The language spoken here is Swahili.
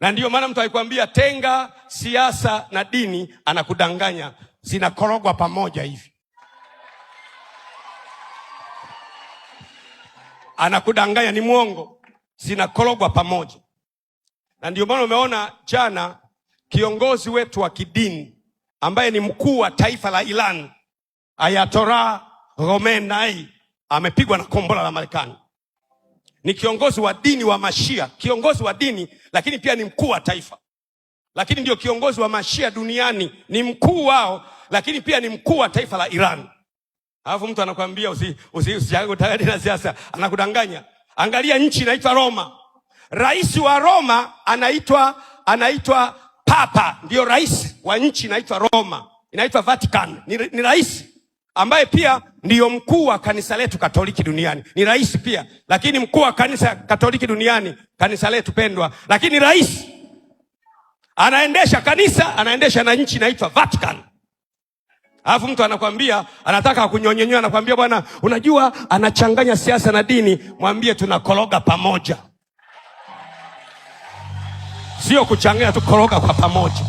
Na ndiyo maana mtu alikwambia tenga siasa na dini, anakudanganya, zinakorogwa pamoja hivi. Anakudanganya, ni mwongo, zinakorogwa pamoja. Na ndiyo maana umeona jana kiongozi wetu wa kidini ambaye ni mkuu wa taifa la Iran, Ayatollah Khomeini, amepigwa na kombora la Marekani. Ni kiongozi wa dini wa Mashia, kiongozi wa dini, lakini pia ni mkuu wa taifa. Lakini ndio kiongozi wa Mashia duniani, ni mkuu wao, lakini pia ni mkuu wa taifa la Iran. Alafu mtu anakuambia usichague na siasa, anakudanganya. Angalia nchi inaitwa Roma. Rais wa Roma anaitwa Papa, ndio rais wa nchi inaitwa Roma, inaitwa Vatican. Ni rais ambaye pia ndiyo mkuu wa kanisa letu Katoliki duniani. Ni rais pia, lakini mkuu wa kanisa Katoliki duniani, kanisa letu pendwa, lakini rais anaendesha kanisa, anaendesha na nchi inaitwa Vatican. Alafu mtu anakuambia, anataka kunyonyenyoa, anakuambia bwana, unajua anachanganya siasa na dini. Mwambie tunakoroga pamoja. Sio kuchanganya tu, koroga kwa pamoja.